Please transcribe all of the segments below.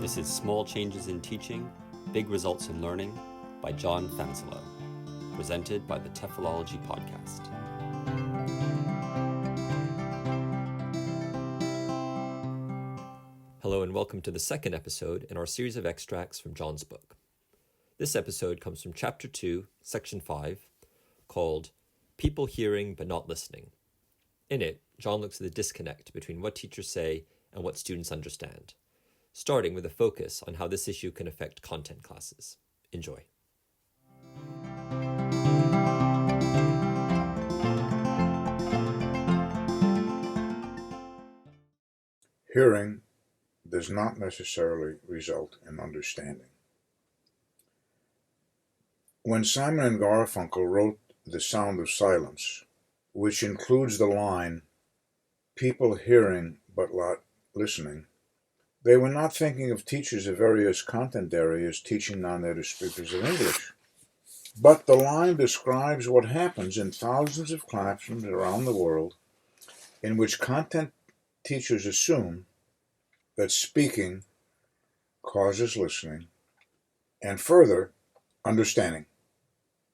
This is Small Changes in Teaching, Big Results in Learning by John Fanselow, presented by the TEFLology Podcast. Hello and welcome to the second episode in our series of extracts from John's book. This episode comes from Chapter 2, Section 5, called People Hearing but Not Listening. In it, John looks at the disconnect between what teachers say and what students understand, starting with a focus on how this issue can affect content classes. Enjoy. Hearing does not necessarily result in understanding. When Simon and Garfunkel wrote The Sound of Silence, which includes the line, "People hearing but not listening," they were not thinking of teachers of various content areas teaching non-native speakers of English. But the line describes what happens in thousands of classrooms around the world in which content teachers assume that speaking causes listening, and further, understanding.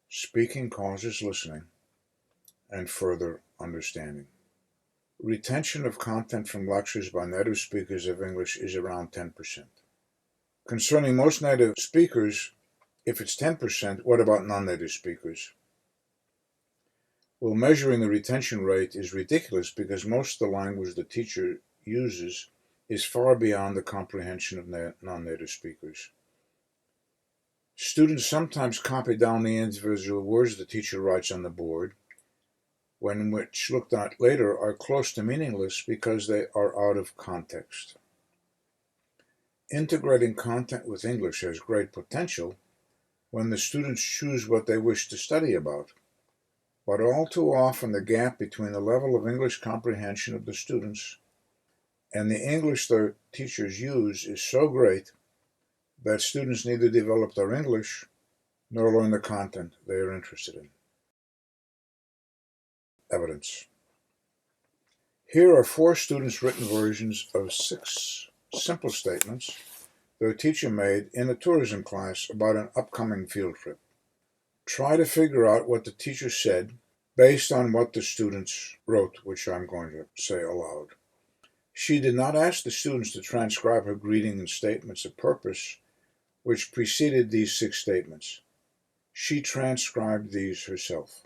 Speaking causes listening, and further understanding. Retention of content from lectures by native speakers of English is around 10%. Concerning most native speakers, if it's 10%, what about non-native speakers? Well, measuring the retention rate is ridiculous because most of the language the teacher uses is far beyond the comprehension of non-native speakers. Students sometimes copy down the individual words the teacher writes on the board, which looked at later are close to meaningless because they are out of context. Integrating content with English has great potential when the students choose what they wish to study about. But all too often the gap between the level of English comprehension of the students and the English their teachers use is so great that students neither develop their English nor learn the content they are interested in. Evidence. Here are 4 students' written versions of 6 simple statements their teacher made in a tourism class about an upcoming field trip. Try to figure out what the teacher said based on what the students wrote, which I'm going to say aloud. She did not ask the students to transcribe her greeting and statements of purpose, which preceded these 6 statements. She transcribed these herself.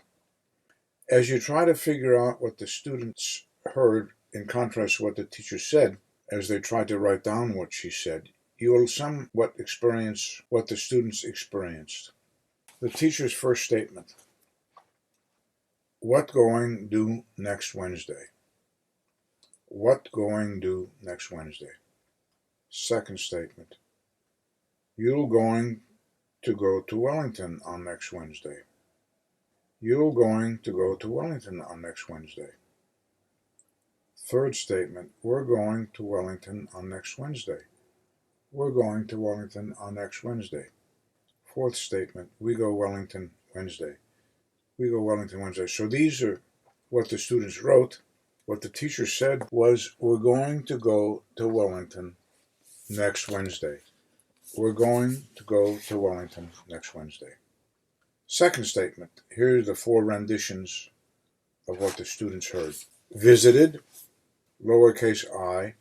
As you try to figure out what the students heard in contrast to what the teacher said, as they tried to write down what she said, you will somewhat experience what the students experienced. The teacher's first statement. What going do next Wednesday? What going do next Wednesday? Second statement. You're going to go to Wellington on next Wednesday. You're going to go to Wellington on next Wednesday. Third statement. We're going to Wellington on next Wednesday. We're going to Wellington on next Wednesday. Fourth statement. We go Wellington Wednesday. We go Wellington Wednesday. So these are what the students wrote. What the teacher said was, we're going to go to Wellington next Wednesday. We're going to go to Wellington next Wednesday. Second statement. Here are the 4 renditions of what the students heard. Visited, lowercase I,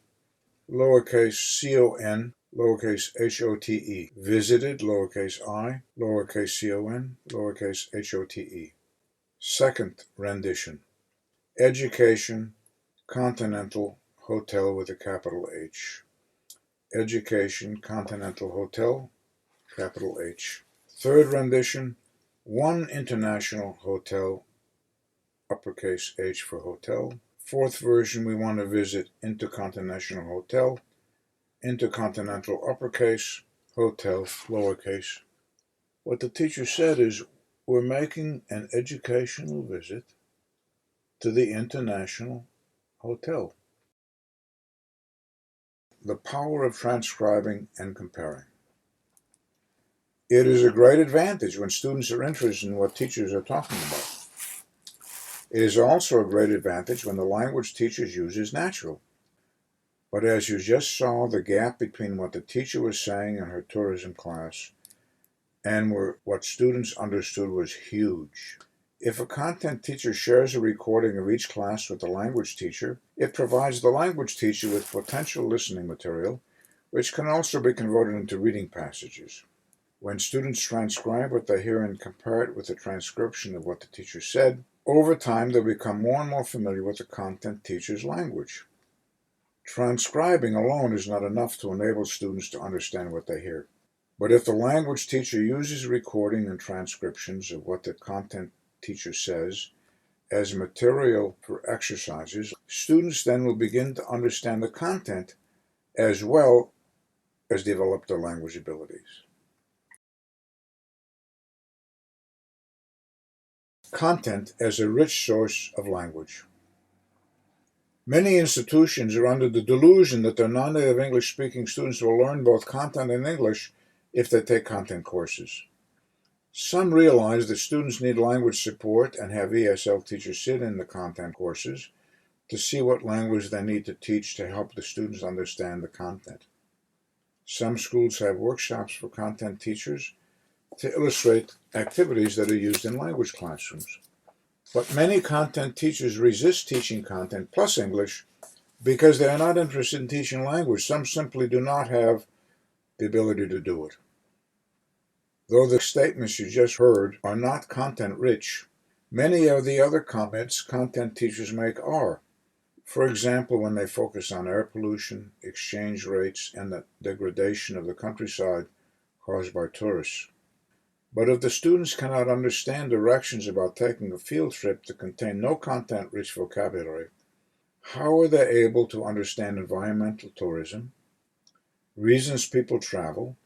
lowercase con, lowercase hote. Visited, lowercase I, lowercase con, lowercase hote. Second rendition. Education, Continental Hotel with a capital H. Education, Continental Hotel, capital H. Third rendition. One International Hotel, uppercase H for hotel. Fourth version, we want to visit Intercontinental Hotel, Intercontinental uppercase, hotel lowercase. What the teacher said is, we're making an educational visit to the International Hotel. The power of transcribing and comparing. It is a great advantage when students are interested in what teachers are talking about. It is also a great advantage when the language teachers use is natural. But as you just saw, the gap between what the teacher was saying in her tourism class and what students understood was huge. If a content teacher shares a recording of each class with the language teacher, it provides the language teacher with potential listening material, which can also be converted into reading passages. When students transcribe what they hear and compare it with the transcription of what the teacher said, over time they become more and more familiar with the content teacher's language. Transcribing alone is not enough to enable students to understand what they hear. But if the language teacher uses recording and transcriptions of what the content teacher says as material for exercises, students then will begin to understand the content as well as develop their language abilities. Content as a rich source of language. Many institutions are under the delusion that their non-native English-speaking students will learn both content and English if they take content courses. Some realize that students need language support and have ESL teachers sit in the content courses to see what language they need to teach to help the students understand the content. Some schools have workshops for content teachers to illustrate activities that are used in language classrooms. But many content teachers resist teaching content plus English because they are not interested in teaching language. Some simply do not have the ability to do it. Though the statements you just heard are not content-rich, many of the other comments content teachers make are. For example, when they focus on air pollution, exchange rates, and the degradation of the countryside caused by tourists. But if the students cannot understand directions about taking a field trip that contain no content-rich vocabulary, how are they able to understand environmental tourism, reasons people travel,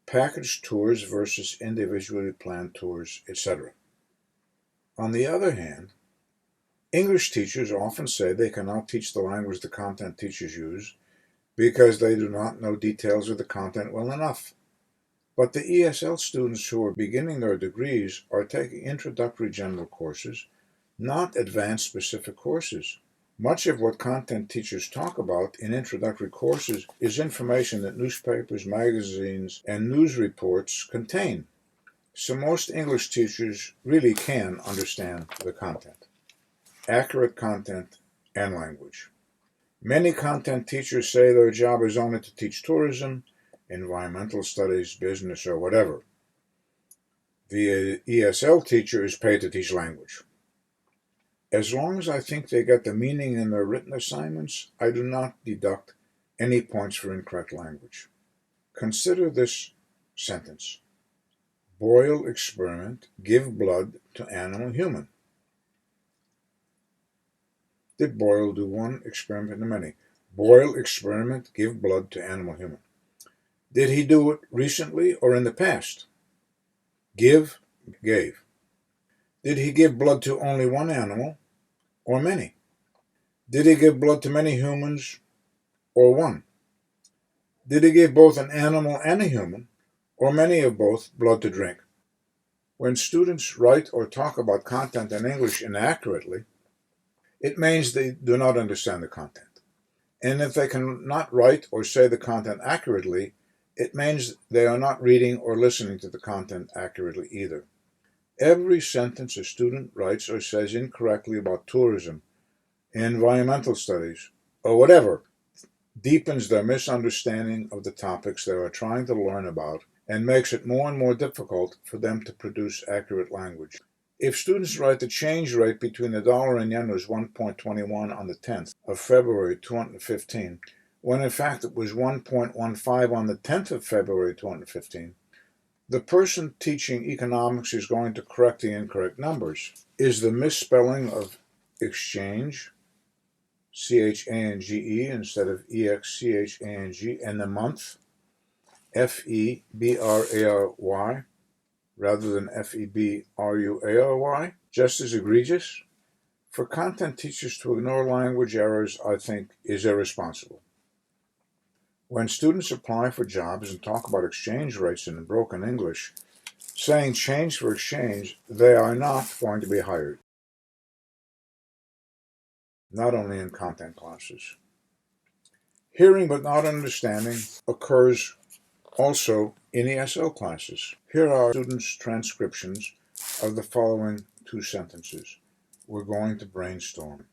package tours versus individually planned tours, etc.? On the other hand, English teachers often say they cannot teach the language the content teachers use because they do not know details of the content well enough. But the ESL students who are beginning their degrees are taking introductory general courses, not advanced specific courses. Much of what content teachers talk about in introductory courses is information that newspapers, magazines, and news reports contain. So most English teachers really can understand the content, accurate content, and language. Many content teachers say their job is only to teach tourism, environmental studies, business, or whatever. The ESL teacher is paid to teach language. As long as I think they get the meaning in their written assignments, I do not deduct any points for incorrect language. Consider this sentence. Boyle experiment, give blood to animal human. Did Boyle do one experiment in many? Boyle experiment, give blood to animal human. Did he do it recently or in the past? Give, gave. Did he give blood to only one animal or many? Did he give blood to many humans or one? Did he give both an animal and a human, or many of both, blood to drink? When students write or talk about content in English inaccurately, it means they do not understand the content. And if they cannot write or say the content accurately, it means they are not reading or listening to the content accurately either. Every sentence a student writes or says incorrectly about tourism, environmental studies, or whatever deepens their misunderstanding of the topics they are trying to learn about and makes it more and more difficult for them to produce accurate language. If students write the change rate between the dollar and yen was 1.21 on the 10th of February 2015, when in fact it was 1.15 on the 10th of February 2015, the person teaching economics is going to correct the incorrect numbers. Is the misspelling of exchange, C-H-A-N-G-E instead of E-X-C-H-A-N-G, and the month, F-E-B-R-A-R-Y, rather than F-E-B-R-U-A-R-Y, just as egregious? For content teachers to ignore language errors, I think, is irresponsible. When students apply for jobs and talk about exchange rates in broken English, saying change for exchange, they are not going to be hired. Not only in content classes. Hearing but not understanding occurs also in ESL classes. Here are students' transcriptions of the following two sentences. We're going to brainstorm.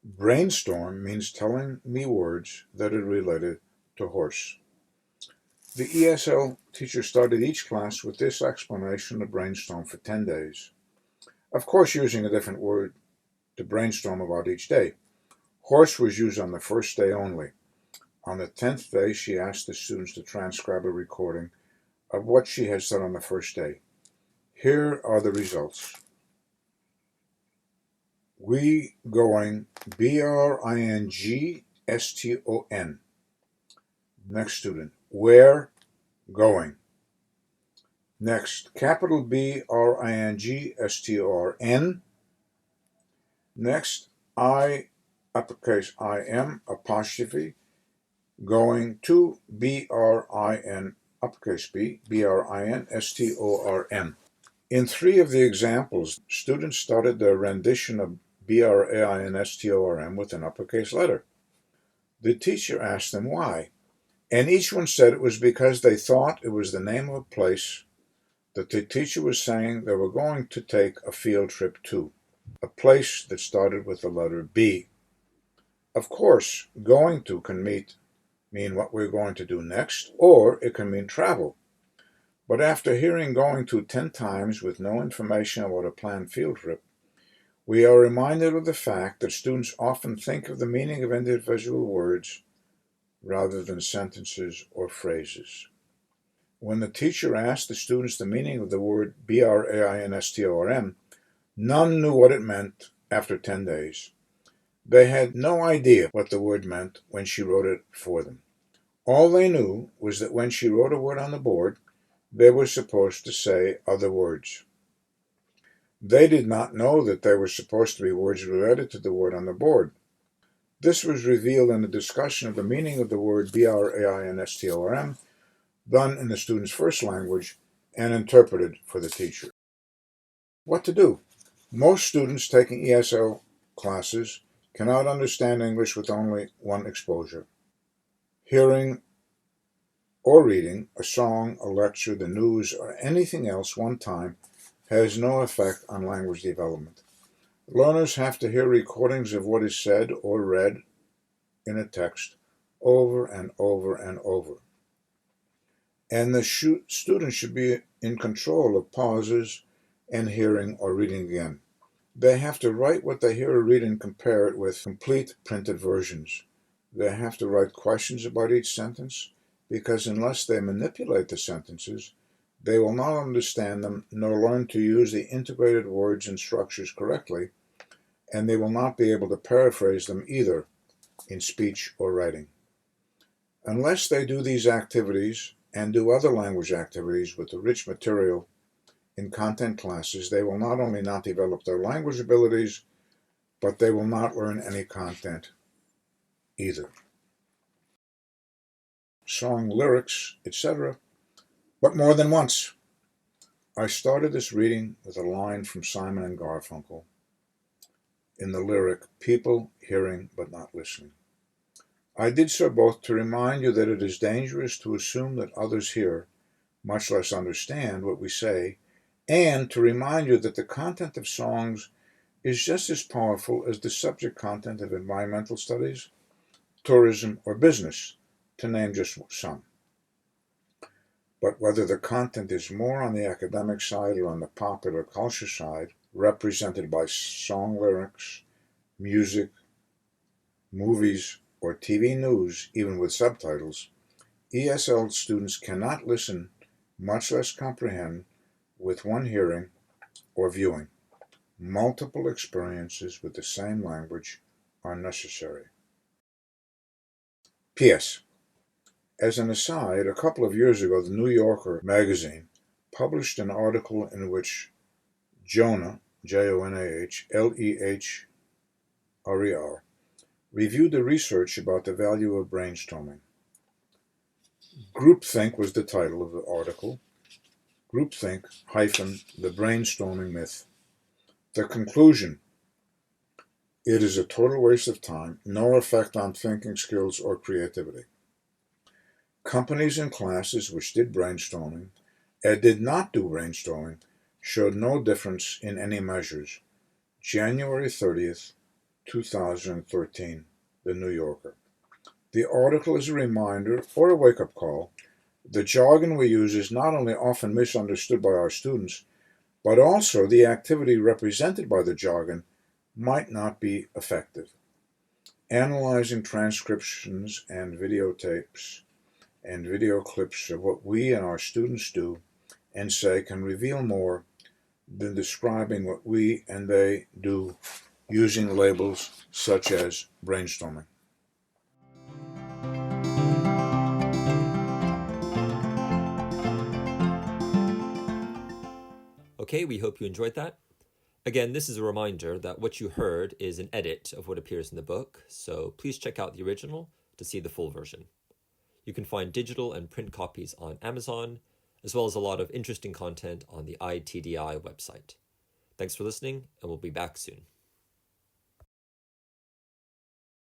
Brainstorm means telling me words that are related to horse. The ESL teacher started each class with this explanation of brainstorm for 10 days. Of course, using a different word to brainstorm about each day. Horse was used on the first day only. On the 10th day, she asked the students to transcribe a recording of what she had said on the first day. Here are the results. We going, BRINGSTON. Next student, where going. Next, capital BRINGSTORN. Next, I, uppercase IM, apostrophe, going to BRIN, uppercase B, BRINSTORN. In three of the examples, students started their rendition of BRAINSTORM with an uppercase letter. The teacher asked them why, and each one said it was because they thought it was the name of a place that the teacher was saying they were going to take a field trip to, a place that started with the letter B. Of course, going to can mean what we're going to do next, or it can mean travel. But after hearing going to 10 times with no information about a planned field trip, we are reminded of the fact that students often think of the meaning of individual words rather than sentences or phrases. When the teacher asked the students the meaning of the word BRAINSTORM, none knew what it meant after 10 days. They had no idea what the word meant when she wrote it for them. All they knew was that when she wrote a word on the board, they were supposed to say other words. They did not know that they were supposed to be words related to the word on the board. This was revealed in a discussion of the meaning of the word BRAINSTORM, done in the student's first language and interpreted for the teacher. What to do? Most students taking ESL classes cannot understand English with only one exposure. Hearing or reading a song, a lecture, the news, or anything else one time has no effect on language development. Learners have to hear recordings of what is said or read in a text over and over and over. And the student should be in control of pauses and hearing or reading again. They have to write what they hear or read and compare it with complete printed versions. They have to write questions about each sentence, because unless they manipulate the sentences, they will not understand them nor learn to use the integrated words and structures correctly, and they will not be able to paraphrase them either in speech or writing. Unless they do these activities and do other language activities with the rich material in content classes, they will not only not develop their language abilities, but they will not learn any content either. Song lyrics, etc. But more than once. I started this reading with a line from Simon and Garfunkel in the lyric, "People hearing but not listening." I did so both to remind you that it is dangerous to assume that others hear, much less understand, what we say, and to remind you that the content of songs is just as powerful as the subject content of environmental studies, tourism, or business, to name just some. But whether the content is more on the academic side or on the popular culture side, represented by song lyrics, music, movies, or TV news, even with subtitles, ESL students cannot listen, much less comprehend, with one hearing or viewing. Multiple experiences with the same language are necessary. P.S. As an aside, a couple of years ago, the New Yorker magazine published an article in which Jonah, Jonah, Lehrer, reviewed the research about the value of brainstorming. Groupthink was the title of the article. Groupthink - the brainstorming myth. The conclusion: It is a total waste of time, no effect on thinking skills or creativity. Companies and classes which did brainstorming and did not do brainstorming showed no difference in any measures. January 30th, 2013, The New Yorker. The article is a reminder or a wake-up call. The jargon we use is not only often misunderstood by our students, but also the activity represented by the jargon might not be effective. Analyzing transcriptions and videotapes and video clips of what we and our students do and say can reveal more than describing what we and they do using labels such as brainstorming. Okay, we hope you enjoyed that. Again, this is a reminder that what you heard is an edit of what appears in the book, so please check out the original to see the full version. You can find digital and print copies on Amazon, as well as a lot of interesting content on the ITDI website. Thanks for listening, and we'll be back soon.